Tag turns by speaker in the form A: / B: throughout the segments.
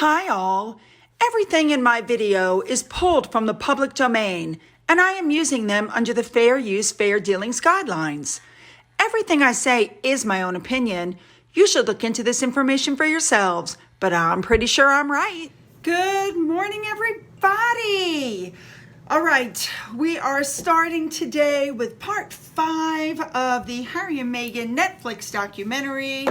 A: Hi all! Everything in my video is pulled from the public domain, and I am using them under the Fair Use, Fair Dealings guidelines. Everything I say is my own opinion. You should look into this information for yourselves, but I'm pretty sure I'm right. Good morning, everybody! All right, we are starting today with part 5 of the Harry and Meghan Netflix documentary.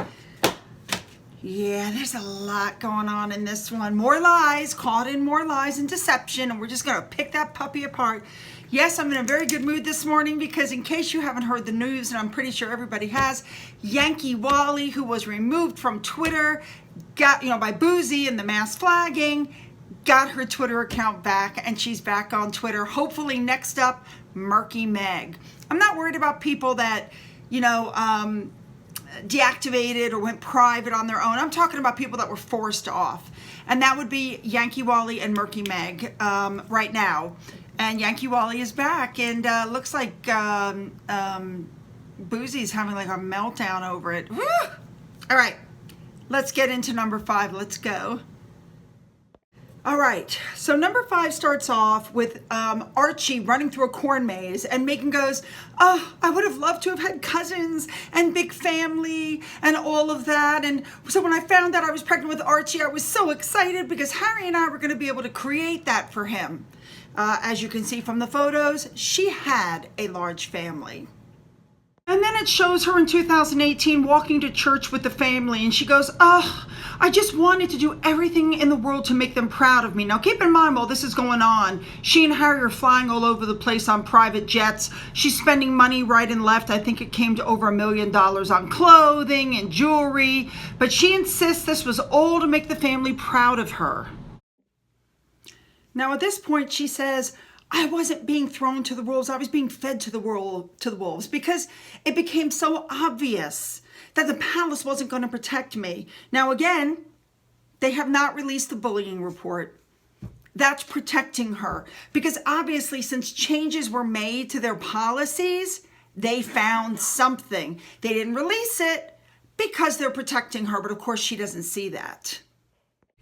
A: Yeah, there's a lot going on in this one. More lies, caught in more lies and deception, and we're just going to pick that puppy apart. Yes, I'm in a very good mood this morning because in case you haven't heard the news, and I'm pretty sure everybody has, Yankee Wally, who was removed from Twitter, got, by Boozy and the mass flagging, got her Twitter account back, and she's back on Twitter. Hopefully next up, Murky Meg. I'm not worried about people that, deactivated or went private on their own. I'm talking about people that were forced off, and that would be Yankee Wally and Murky Meg right now. And Yankee Wally is back, and looks like Boozy's having like a meltdown over it. Woo! All right, let's get into number 5. Let's go. All right, so number 5 starts off with Archie running through a corn maze, and Meghan goes, "Oh, I would have loved to have had cousins and big family and all of that. And so when I found out I was pregnant with Archie, I was so excited because Harry and I were going to be able to create that for him." As you can see from the photos, she had a large family. And then it shows her in 2018 walking to church with the family, and she goes, "Oh, I just wanted to do everything in the world to make them proud of me." Now keep in mind, while this is going on, she and Harry are flying all over the place on private jets. She's spending money right and left. I think it came to over $1 million on clothing and jewelry, but she insists this was all to make the family proud of her. Now at this point she says, "I wasn't being thrown to the wolves, I was being fed to the wolves, because it became so obvious that the palace wasn't going to protect me." Now again, they have not released the bullying report. That's protecting her, because obviously since changes were made to their policies, they found something. They didn't release it because they're protecting her, but of course she doesn't see that.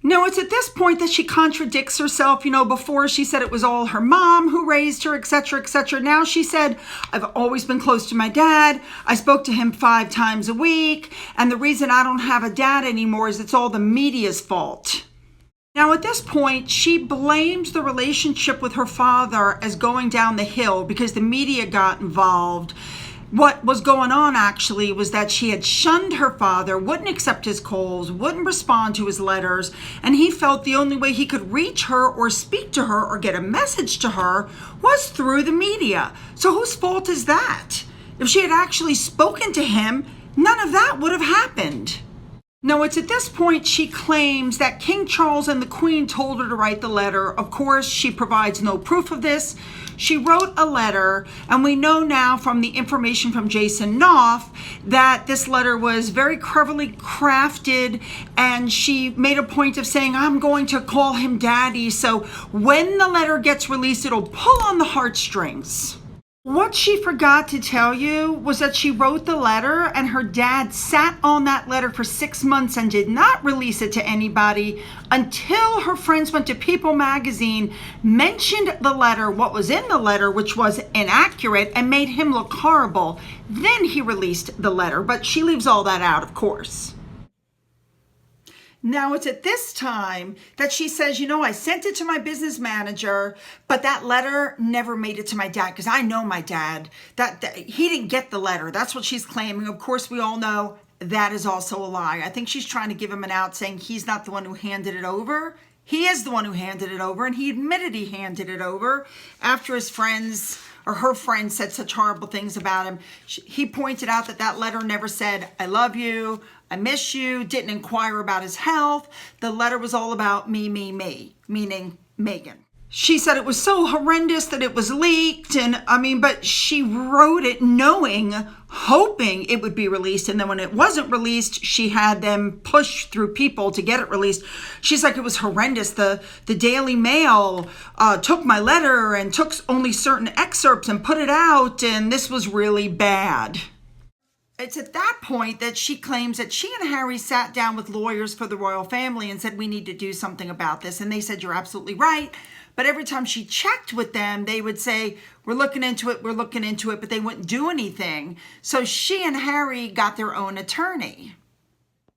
A: Now, it's at this point that she contradicts herself. Before she said it was all her mom who raised her, etc., etc. Now she said, "I've always been close to my dad. I spoke to him 5 times a week. And the reason I don't have a dad anymore is it's all the media's fault." Now, at this point, she blames the relationship with her father as going down the hill because the media got involved. What was going on actually was that she had shunned her father, wouldn't accept his calls, wouldn't respond to his letters, and he felt the only way he could reach her or speak to her or get a message to her was through the media. So whose fault is that? If she had actually spoken to him, none of that would have happened. Now, it's at this point she claims that King Charles and the Queen told her to write the letter. Of course, she provides no proof of this. She wrote a letter, and we know now from the information from Jason Knopf that this letter was very cleverly crafted, and she made a point of saying, "I'm going to call him Daddy, so when the letter gets released, it'll pull on the heartstrings." What she forgot to tell you was that she wrote the letter and her dad sat on that letter for 6 months and did not release it to anybody until her friends went to People magazine, mentioned the letter, what was in the letter, which was inaccurate, and made him look horrible. Then he released the letter, but she leaves all that out, of course. Now it's at this time that she says, "I sent it to my business manager, but that letter never made it to my dad because I know my dad. That he didn't get the letter." That's what she's claiming. Of course, we all know that is also a lie. I think she's trying to give him an out, saying he's not the one who handed it over. He is the one who handed it over, and he admitted he handed it over after his friends or her friends said such horrible things about him. He pointed out that that letter never said, "I love you, I miss you," didn't inquire about his health. The letter was all about me, meaning Meghan. She said it was so horrendous that it was leaked, but she wrote it hoping it would be released, and then when it wasn't released, she had them push through people to get it released. She's like, "It was horrendous. The Daily Mail took my letter and took only certain excerpts and put it out, and this was really bad." It's at that point that she claims that she and Harry sat down with lawyers for the royal family and said, we need to do something about this. And they said, you're absolutely right. But every time she checked with them, they would say, we're looking into it, but they wouldn't do anything. So she and Harry got their own attorney.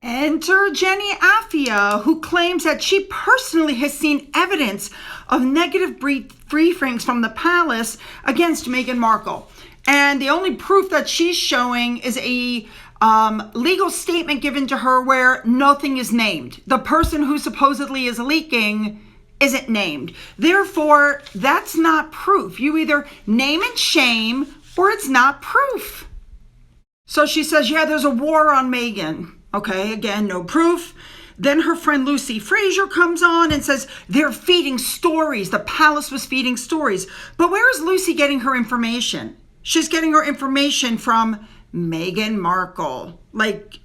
A: Enter Jenny Affia, who claims that she personally has seen evidence of negative briefings from the palace against Meghan Markle. And the only proof that she's showing is a legal statement given to her where nothing is named. The person who supposedly is leaking isn't named. Therefore, that's not proof. You either name and shame or it's not proof. So she says, yeah, there's a war on Meghan. Okay, again, no proof. Then her friend Lucy Fraser comes on and says they're feeding stories. The palace was feeding stories. But where is Lucy getting her information? She's getting her information from Meghan Markle. Like,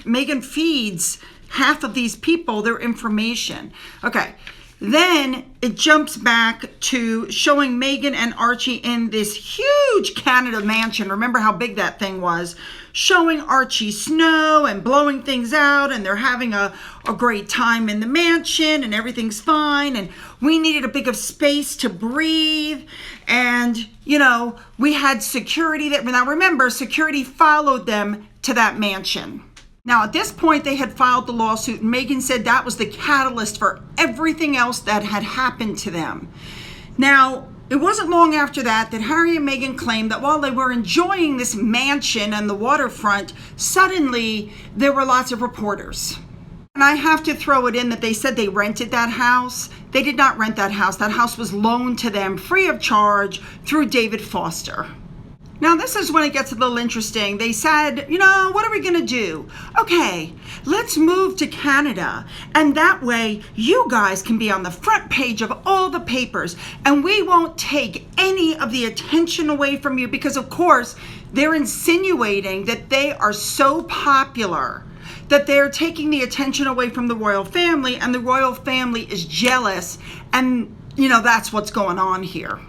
A: Meghan feeds half of these people their information. Okay, then it jumps back to showing Meghan and Archie in this huge Canada mansion. Remember how big that thing was? Showing Archie snow and blowing things out, and they're having a great time in the mansion, and everything's fine, and we needed a bit of space to breathe, and, you know, we had security that, now remember, security followed them to that mansion. Now, at this point, they had filed the lawsuit, and Meghan said that was the catalyst for everything else that had happened to them. Now, it wasn't long after that Harry and Meghan claimed that while they were enjoying this mansion and the waterfront, suddenly there were lots of reporters. And I have to throw it in that they said they rented that house. They did not rent that house. That house was loaned to them free of charge through David Foster. Now, this is when it gets a little interesting. They said, you know, what are we going to do? Okay, let's move to Canada. And that way, you guys can be on the front page of all the papers. And we won't take any of the attention away from you because, of course, they're insinuating that they are so popular that they're taking the attention away from the royal family. And the royal family is jealous. And, you know, that's what's going on here.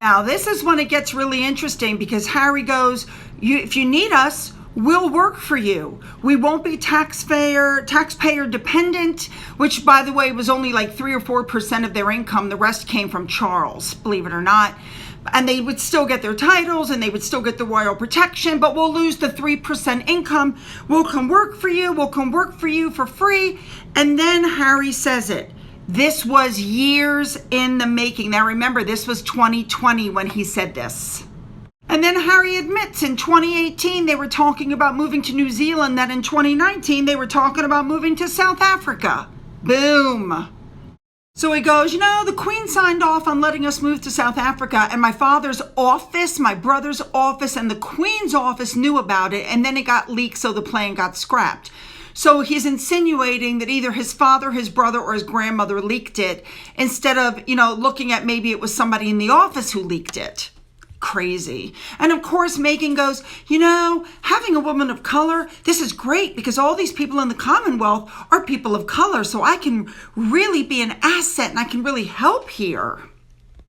A: Now, this is when it gets really interesting because Harry goes, if you need us, we'll work for you. We won't be taxpayer dependent, which, by the way, was only like 3 or 4% of their income. The rest came from Charles, believe it or not. And they would still get their titles and they would still get the royal protection, but we'll lose the 3% income. We'll come work for you. We'll come work for you for free. And then Harry says it. This was years in the making. Now remember, this was 2020 when he said this. And then Harry admits in 2018 they were talking about moving to New Zealand, that in 2019 they were talking about moving to South Africa. Boom. So he goes, you know, the Queen signed off on letting us move to South Africa, and my father's office, my brother's office, and the Queen's office knew about it, and then it got leaked, so the plan got scrapped. So he's insinuating that either his father, his brother, or his grandmother leaked it instead of, you know, looking at maybe it was somebody in the office who leaked it. Crazy. And of course, Meghan goes, you know, having a woman of color, this is great because all these people in the Commonwealth are people of color. So I can really be an asset and I can really help here.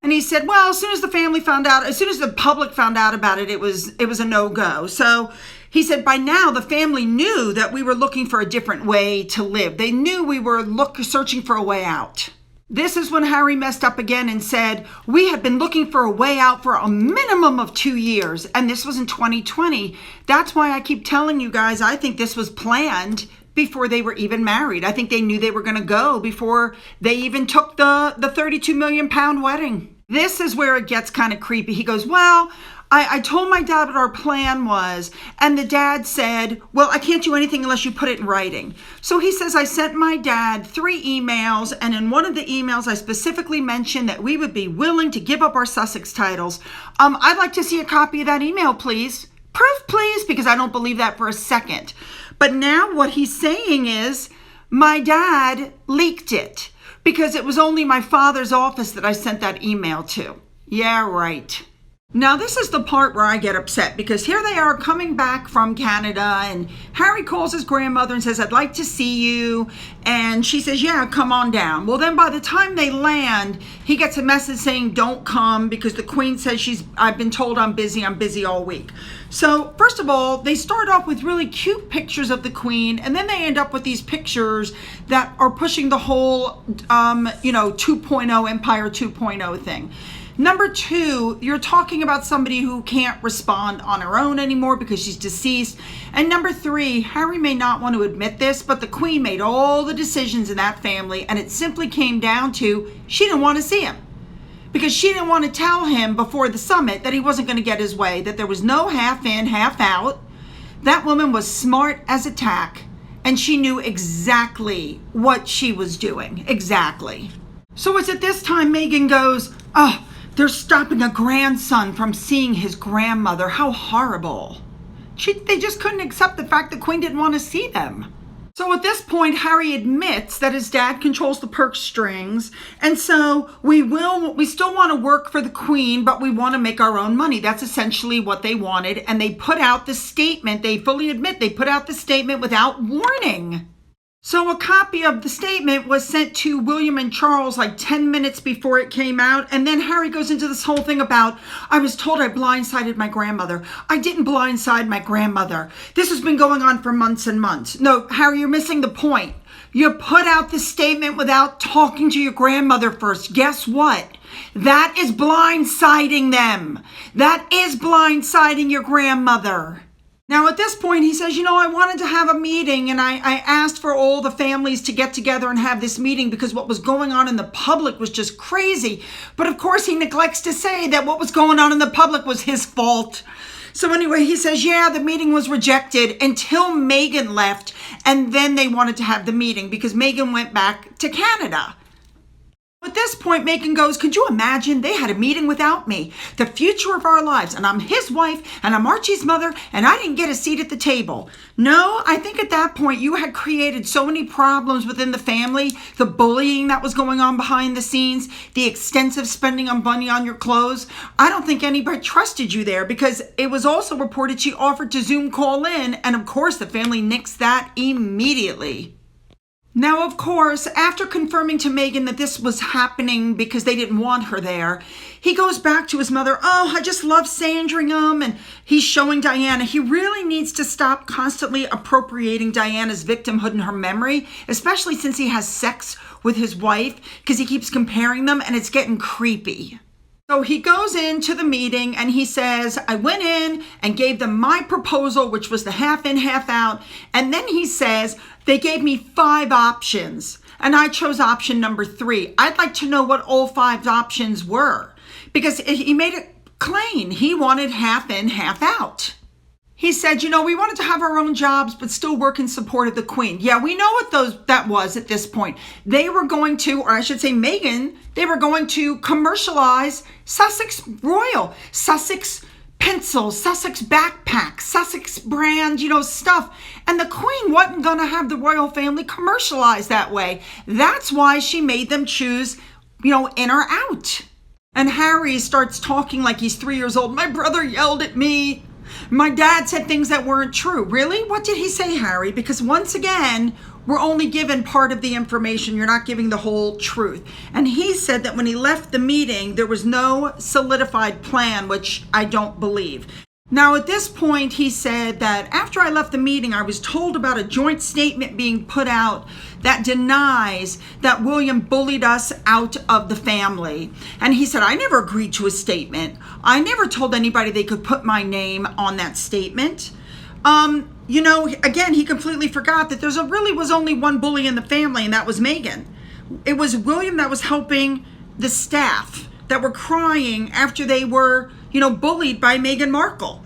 A: And he said, well, as soon as the family found out, as soon as the public found out about it, it was a no-go. So he said, by now, the family knew that we were looking for a different way to live. They knew we were searching for a way out. This is when Harry messed up again and said, we had been looking for a way out for a minimum of 2 years. And this was in 2020. That's why I keep telling you guys, I think this was planned before they were even married. I think they knew they were going to go before they even took the 32 million pound wedding. This is where it gets kind of creepy. He goes, well, I told my dad what our plan was, and the dad said, well, I can't do anything unless you put it in writing. So he says, I sent my dad 3 emails, and in one of the emails, I specifically mentioned that we would be willing to give up our Sussex titles. I'd like to see a copy of that email, please. Proof, please, because I don't believe that for a second. But now what he's saying is, my dad leaked it because it was only my father's office that I sent that email to. Yeah, right. Now, this is the part where I get upset, because here they are coming back from Canada, and Harry calls his grandmother and says, I'd like to see you. And she says, yeah, come on down. Well, then by the time they land, he gets a message saying, don't come, because the Queen says I've been told I'm busy all week. So first of all, they start off with really cute pictures of the Queen, and then they end up with these pictures that are pushing the whole, 2.0 Empire 2.0 thing. Number two, you're talking about somebody who can't respond on her own anymore because she's deceased. And number three, Harry may not want to admit this, but the Queen made all the decisions in that family, and it simply came down to she didn't want to see him. Because she didn't want to tell him before the summit that he wasn't going to get his way, that there was no half in, half out. That woman was smart as a tack, and she knew exactly what she was doing. Exactly. So it's at this time Meghan goes, oh, they're stopping a grandson from seeing his grandmother. How horrible. They just couldn't accept the fact the Queen didn't want to see them. So at this point, Harry admits that his dad controls the purse strings. And so we still want to work for the Queen, but we want to make our own money. That's essentially what they wanted. And they put out the statement. They fully admit they put out the statement without warning. So a copy of the statement was sent to William and Charles like 10 minutes before it came out. And then Harry goes into this whole thing about, I was told I blindsided my grandmother. I didn't blindside my grandmother. This has been going on for months and months. No, Harry, you're missing the point. You put out the statement without talking to your grandmother first. Guess what? That is blindsiding them. That is blindsiding your grandmother. Now, at this point, he says, I wanted to have a meeting, and I asked for all the families to get together and have this meeting because what was going on in the public was just crazy. But of course, he neglects to say that what was going on in the public was his fault. So anyway, he says, yeah, the meeting was rejected until Meghan left, and then they wanted to have the meeting because Meghan went back to Canada. At this point, Meghan goes, could you imagine? They had a meeting without me. The future of our lives. And I'm his wife, and I'm Archie's mother, and I didn't get a seat at the table. No, I think at that point, you had created so many problems within the family. The bullying that was going on behind the scenes. The extensive spending on money on your clothes. I don't think anybody trusted you there because it was also reported she offered to Zoom call in. And of course, the family nixed that immediately. Now, of course, after confirming to Meghan that this was happening because they didn't want her there, he goes back to his mother. Oh, I just love Sandringham. And he's showing Diana. He really needs to stop constantly appropriating Diana's victimhood in her memory, especially since he has sex with his wife, because he keeps comparing them and it's getting creepy. So he goes into the meeting and he says, I went in and gave them my proposal, which was the half in, half out. And then he says, they gave me 5 options and I chose option number 3. I'd like to know what all 5 options were because he made it plain. He wanted half in, half out. He said, we wanted to have our own jobs, but still work in support of the Queen. Yeah, we know what that was at this point. They were going to, or I should say Meghan, they were going to commercialize Sussex Royal, Sussex pencils, Sussex backpacks, Sussex brand, stuff. And the Queen wasn't going to have the royal family commercialized that way. That's why she made them choose, in or out. And Harry starts talking like he's 3 years old. My brother yelled at me. My dad said things that weren't true. Really? What did he say, Harry? Because once again, we're only given part of the information. You're not giving the whole truth. And he said that when he left the meeting, there was no solidified plan, which I don't believe. Now, at this point, he said that after I left the meeting, I was told about a joint statement being put out that denies that William bullied us out of the family. And he said, I never agreed to a statement. I never told anybody they could put my name on that statement. Again, he completely forgot that really was only one bully in the family, and that was Meghan. It was William that was helping the staff that were crying after they were, bullied by Meghan Markle.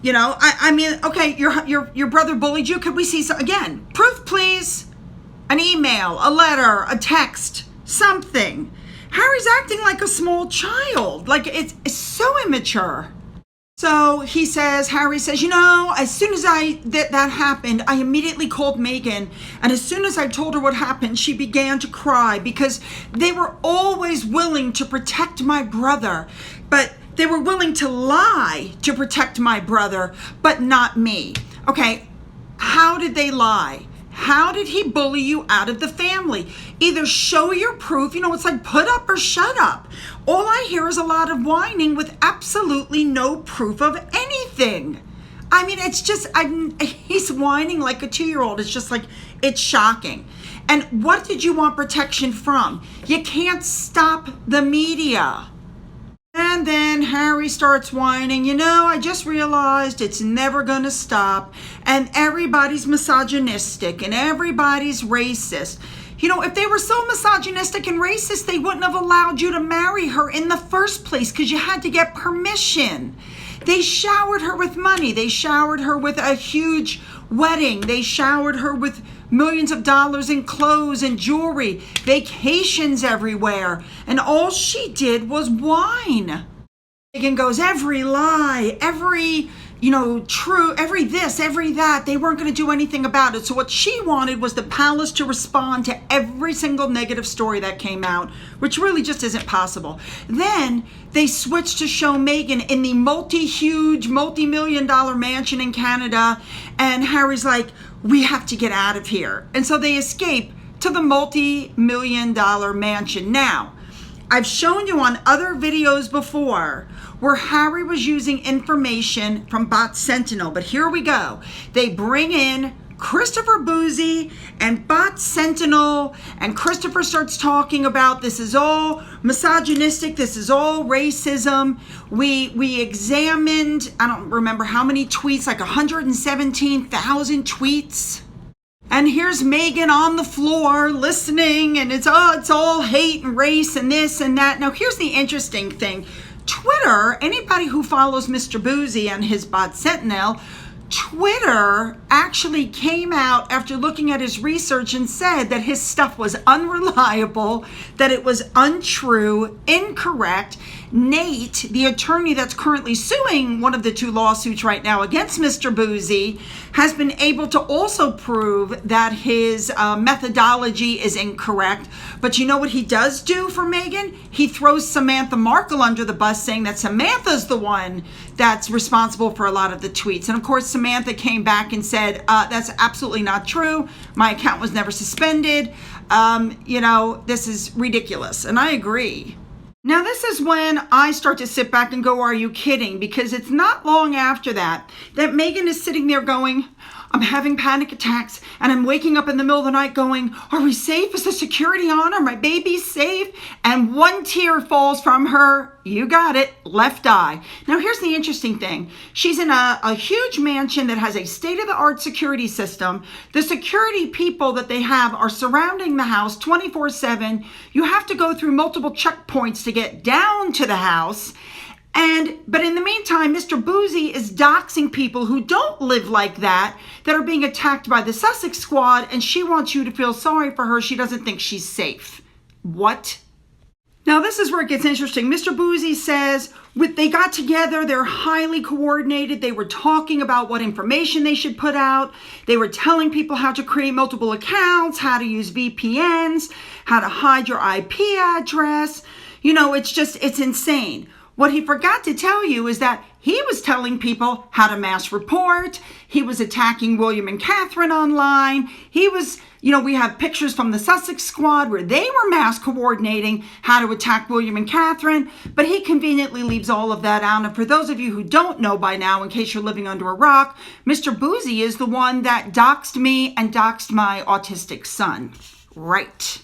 A: Okay, your brother bullied you. Could we see again? Proof, please. An email, a letter, a text, something. Harry's acting like a small child. Like it's so immature. So Harry says, as soon as that happened, I immediately called Meghan. And as soon as I told her what happened, she began to cry because they were always willing to protect my brother. But They were willing to lie to protect my brother, but not me. Okay, how did they lie? How did he bully you out of the family? Either show your proof, it's like put up or shut up. All I hear is a lot of whining with absolutely no proof of anything. I mean, it's just, he's whining like a 2-year-old. It's just like, it's shocking. And what did you want protection from? You can't stop the media. And then Harry starts whining, I just realized it's never going to stop. And everybody's misogynistic and everybody's racist. If they were so misogynistic and racist, they wouldn't have allowed you to marry her in the first place because you had to get permission. They showered her with money. They showered her with a huge wedding. They showered her with millions of dollars in clothes and jewelry, vacations everywhere. And all she did was whine. Meghan goes, every lie, every, true, every this, every that. They weren't going to do anything about it. So what she wanted was the palace to respond to every single negative story that came out, which really just isn't possible. Then they switched to show Meghan in the multi-huge, multi-million-dollar mansion in Canada. And Harry's like, we have to get out of here. And so they escape to the multi-million-dollar mansion. Now, I've shown you on other videos before where Harry was using information from Bot Sentinel, but here we go. They bring in Christopher Boozy and Bot Sentinel, and Christopher starts talking about this is all misogynistic, this is all racism. We examined, I don't remember how many tweets, like 117,000 tweets. And here's Meghan on the floor listening, and it's all hate and race and this and that. Now, here's the interesting thing. Twitter, anybody who follows Mr. Boozy and his Bot Sentinel, Twitter actually came out after looking at his research and said that his stuff was unreliable, that it was untrue, incorrect. Nate, the attorney that's currently suing one of the 2 lawsuits right now against Mr. Boozy, has been able to also prove that his methodology is incorrect. But you know what he does do for Meghan? He throws Samantha Markle under the bus, saying that Samantha's the one that's responsible for a lot of the tweets. And of course, Samantha came back and said, that's absolutely not true. My account was never suspended. This is ridiculous. And I agree. Now, this is when I start to sit back and go, are you kidding? Because it's not long after that Meghan is sitting there going, I'm having panic attacks and I'm waking up in the middle of the night going, are we safe? Is the security on? Are my babies safe? And one tear falls from her, you got it, left eye. Now, here's the interesting thing. She's in a huge mansion that has a state-of-the-art security system. The security people that they have are surrounding the house 24/7. You have to go through multiple checkpoints to get down to the house. But in the meantime, Mr. Boozy is doxing people who don't live like that are being attacked by the Sussex squad, and she wants you to feel sorry for her. She doesn't think she's safe. What? Now, this is where it gets interesting. Mr. Boozy says they got together, they're highly coordinated, they were talking about what information they should put out, they were telling people how to create multiple accounts, how to use VPNs, how to hide your IP address. It's insane. What he forgot to tell you is that he was telling people how to mass report. He was attacking William and Catherine online. He was, we have pictures from the Sussex squad where they were mass coordinating how to attack William and Catherine, but he conveniently leaves all of that out. And for those of you who don't know by now, in case you're living under a rock, Mr. Boozy is the one that doxed me and doxed my autistic son. Right.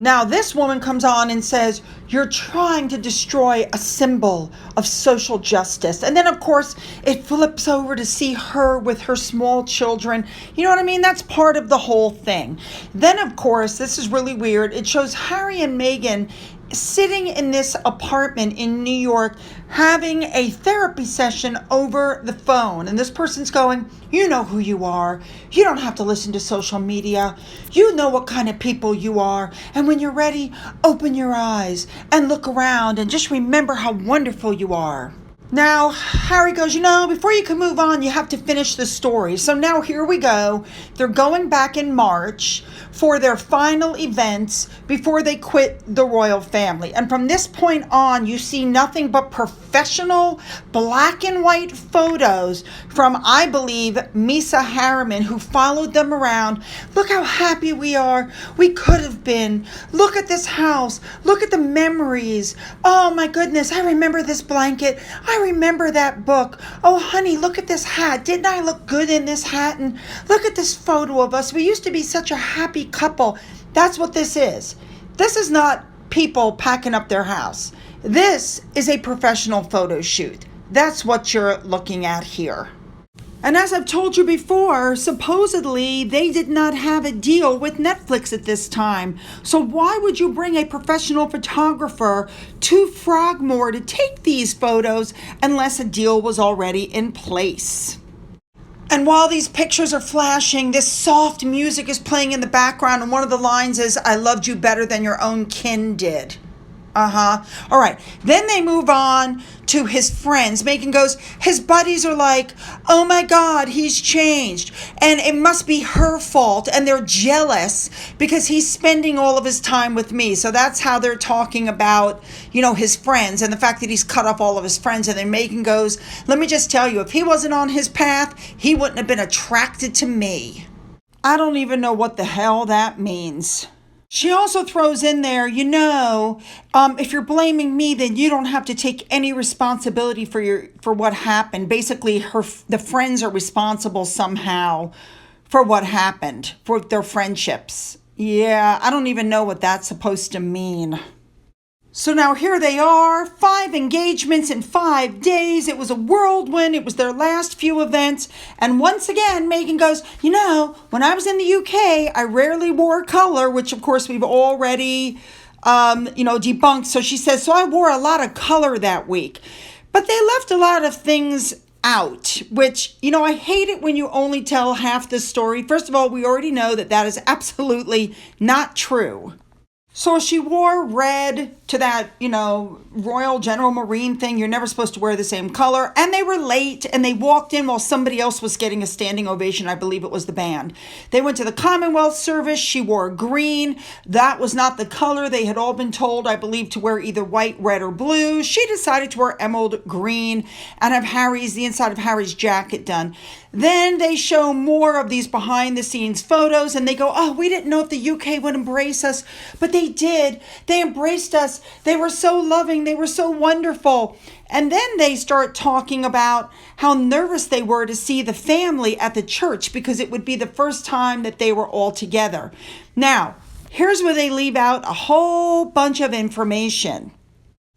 A: Now, this woman comes on and says, you're trying to destroy a symbol of social justice. And then, of course, it flips over to see her with her small children. You know what I mean? That's part of the whole thing. Then, of course, this is really weird. It shows Harry and Meghan sitting in this apartment in New York having a therapy session over the phone. And this person's going, you know who you are. You don't have to listen to social media. You know what kind of people you are. And when you're ready, open your eyes and look around and just remember how wonderful you are. Now, Harry goes, before you can move on, you have to finish the story. So now here we go. They're going back in March for their final events before they quit the royal family. And from this point on, you see nothing but professional black and white photos from, I believe, Misa Harriman, who followed them around. Look how happy we are. We could have been. Look at this house. Look at the memories. Oh my goodness, I remember this blanket. I remember that book. Oh honey, look at this hat. Didn't I look good in this hat? And look at this photo of us. We used to be such a happy couple. That's what this is. This is not people packing up their house. This is a professional photo shoot. That's what you're looking at here. And as I've told you before, supposedly they did not have a deal with Netflix at this time. So why would you bring a professional photographer to Frogmore to take these photos unless a deal was already in place? And while these pictures are flashing, this soft music is playing in the background, and one of the lines is, "I loved you better than your own kin did." All right. Then they move on to his friends. Megan goes, his buddies are like, oh my God, he's changed. And it must be her fault. And they're jealous because he's spending all of his time with me. So that's how they're talking about, his friends and the fact that he's cut off all of his friends. And then Megan goes, let me just tell you, if he wasn't on his path, he wouldn't have been attracted to me. I don't even know what the hell that means. She also throws in there, if you're blaming me, then you don't have to take any responsibility for what happened. Basically, the friends are responsible somehow for what happened, for their friendships. Yeah, I don't even know what that's supposed to mean. So now here they are, 5 engagements in 5 days. It was a whirlwind. It was their last few events. And once again, Megan goes, when I was in the UK, I rarely wore color, which of course we've already, debunked. So she says, so I wore a lot of color that week. But they left a lot of things out, which, I hate it when you only tell half the story. First of all, we already know that is absolutely not true. So she wore red to that, Royal General Marine thing. You're never supposed to wear the same color. And they were late and they walked in while somebody else was getting a standing ovation. I believe it was the band. They went to the Commonwealth service. She wore green. That was not the color. They had all been told, I believe, to wear either white, red, or blue. She decided to wear emerald green and have the inside of Harry's jacket done. Then they show more of these behind the scenes photos and they go, oh, we didn't know if the UK would embrace us, but they did. They embraced us. They were so loving. They were so wonderful. And then they start talking about how nervous they were to see the family at the church because it would be the first time that they were all together. Now, here's where they leave out a whole bunch of information.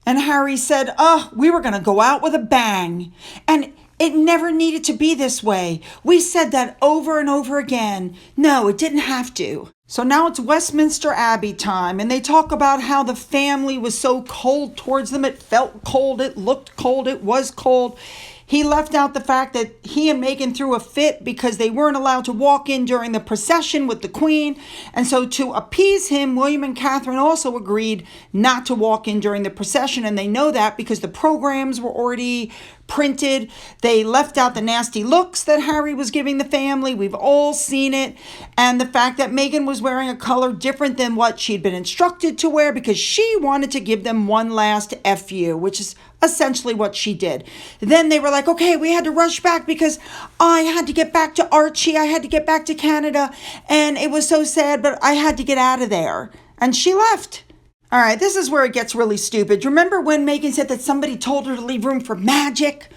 A: And Harry said, we were going to go out with a bang. And it never needed to be this way. We said that over and over again. No, it didn't have to. So now it's Westminster Abbey time, and they talk about how the family was so cold towards them. It felt cold, it looked cold, it was cold. He left out the fact that he and Meghan threw a fit because they weren't allowed to walk in during the procession with the Queen. And so to appease him, William and Catherine also agreed not to walk in during the procession. And they know that because the programs were already printed. They left out the nasty looks that Harry was giving the family. We've all seen it. And the fact that Meghan was wearing a color different than what she'd been instructed to wear because she wanted to give them one last FU, which is essentially what she did. Then they were like, okay, we had to rush back because I had to get back to Archie. I had to get back to Canada. And it was so sad, but I had to get out of there. And she left. All right, this is where it gets really stupid. Remember when Meghan said that somebody told her to leave room for magic?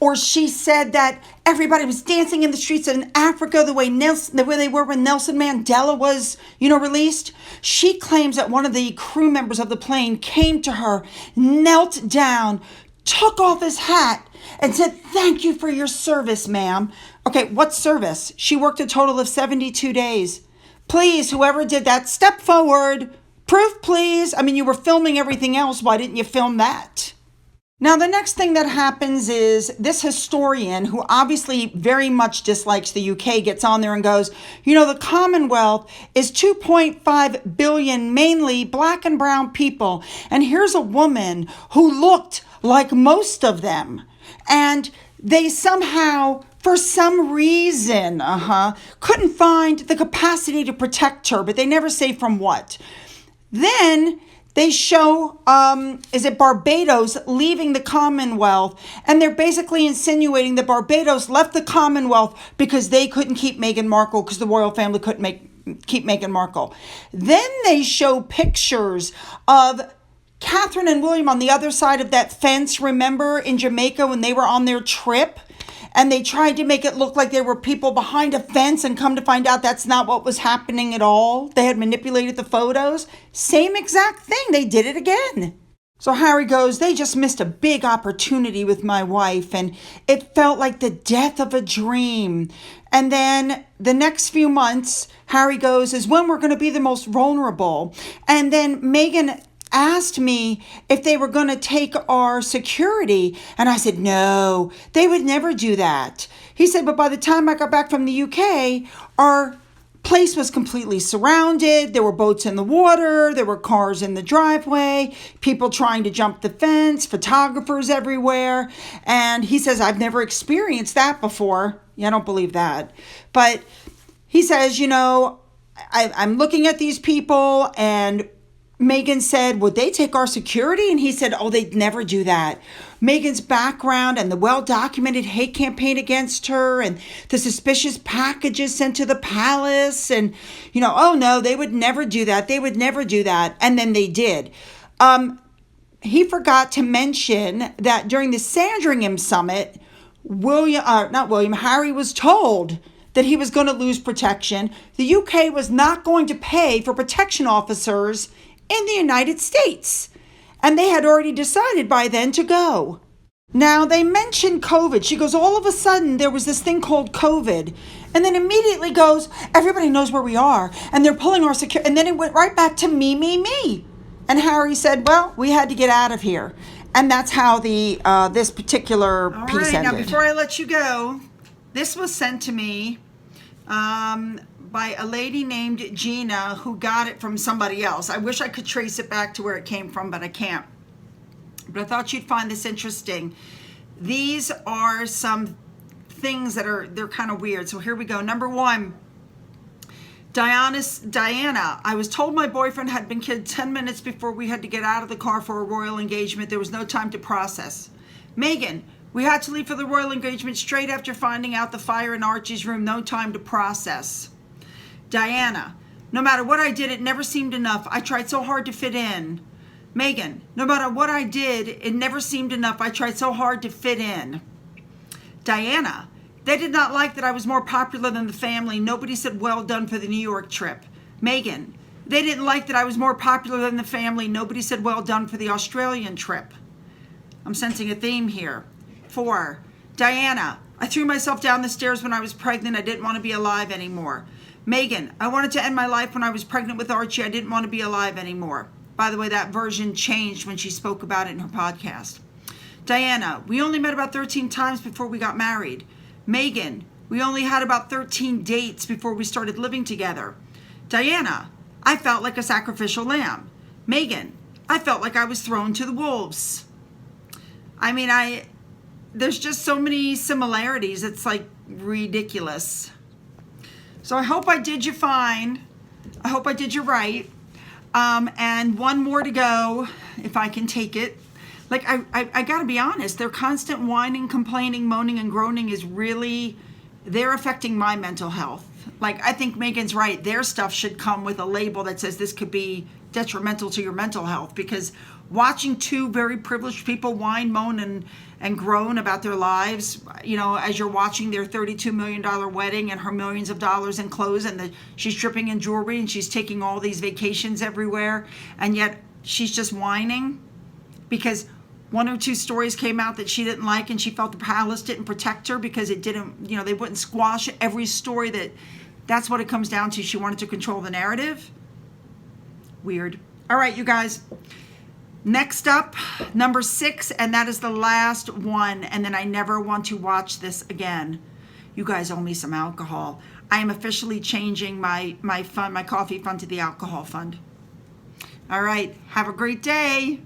A: Or she said that everybody was dancing in the streets in Africa the way they were when Nelson Mandela was, released. She claims that one of the crew members of the plane came to her, knelt down, took off his hat, and said, "Thank you for your service, ma'am." Okay, what service? She worked a total of 72 days. Please, whoever did that, step forward. Proof, please. I mean, you were filming everything else. Why didn't you film that? Now, the next thing that happens is this historian, who obviously very much dislikes the UK, gets on there and goes, the Commonwealth is 2.5 billion, mainly black and brown people. And here's a woman who looked like most of them. and they somehow, for some reason, couldn't find the capacity to protect her, but they never say from what. Then they show, is it Barbados leaving the Commonwealth, and they're basically insinuating that Barbados left the Commonwealth because they couldn't keep Meghan Markle, because the royal family couldn't keep Meghan Markle. Then they show pictures of Catherine and William on the other side of that fence, remember, in Jamaica when they were on their trip? And they tried to make it look like there were people behind a fence, and come to find out that's not what was happening at all. They had manipulated the photos. Same exact thing. They did it again. So Harry goes, they just missed a big opportunity with my wife, and it felt like the death of a dream. And then the next few months, Harry goes, is when we're going to be the most vulnerable. And then Meghan asked me if they were going to take our security, and I said no, they would never do that. He said, but by the time I got back from the UK, our place was completely surrounded. There were boats in the water, there were cars in the driveway, people trying to jump the fence, photographers everywhere. And he says, I've never experienced that before. Yeah, I don't believe that. But he says, I'm looking at these people, and Meghan said, would they take our security? And he said, oh, they'd never do that. Meghan's background and the well-documented hate campaign against her and the suspicious packages sent to the palace. And, oh no, they would never do that. They would never do that. And then they did. He forgot to mention that during the Sandringham summit, Harry was told that he was going to lose protection. The UK was not going to pay for protection officers in the United States. And they had already decided by then to go. Now, they mentioned COVID. She goes, all of a sudden, there was this thing called COVID. And then immediately goes, everybody knows where we are. And they're pulling our security. And then it went right back to me. And Harry said, well, we had to get out of here. And that's how this particular piece ended. Now, before I let you go, this was sent to me by a lady named Gina, who got it from somebody else. I wish I could trace it back to where it came from, but I can't. But I thought you'd find this interesting. These are some things they're kind of weird. So here we go. Number one, Diana, I was told my boyfriend had been killed 10 minutes before we had to get out of the car for a royal engagement. There was no time to process. Meghan, we had to leave for the royal engagement straight after finding out the fire in Archie's room. No time to process. Diana, no matter what I did, it never seemed enough. I tried so hard to fit in. Meghan, no matter what I did, it never seemed enough. I tried so hard to fit in. Diana, they did not like that I was more popular than the family. Nobody said well done for the New York trip. Meghan, they didn't like that I was more popular than the family. Nobody said well done for the Australian trip. I'm sensing a theme here. 4, Diana, I threw myself down the stairs when I was pregnant. I didn't want to be alive anymore. Meghan, I wanted to end my life when I was pregnant with Archie. I didn't want to be alive anymore. By the way, that version changed when she spoke about it in her podcast. Diana, we only met about 13 times before we got married. Meghan, we only had about 13 dates before we started living together. Diana, I felt like a sacrificial lamb. Meghan, I felt like I was thrown to the wolves. I mean, there's just so many similarities. It's like ridiculous. So I hope I did you fine. I hope I did you right. And one more to go, if I can take it. Like, I gotta be honest, their constant whining, complaining, moaning, and groaning is really, they're affecting my mental health. Like, I think Meghan's right. Their stuff should come with a label that says this could be detrimental to your mental health, because watching two very privileged people whine, moan, and groan about their lives, as you're watching their $32 million wedding and her millions of dollars in clothes, and she's dripping in jewelry, and she's taking all these vacations everywhere, and yet she's just whining because 1 or 2 stories came out that she didn't like, and she felt the palace didn't protect her because it didn't, they wouldn't squash every story. That's what it comes down to. She wanted to control the narrative. Weird. All right, you guys. Next up, number 6, and that is the last one, and then I never want to watch this again. You guys owe me some alcohol. I am officially changing my fund, my coffee fund, to the alcohol fund. All right, have a great day.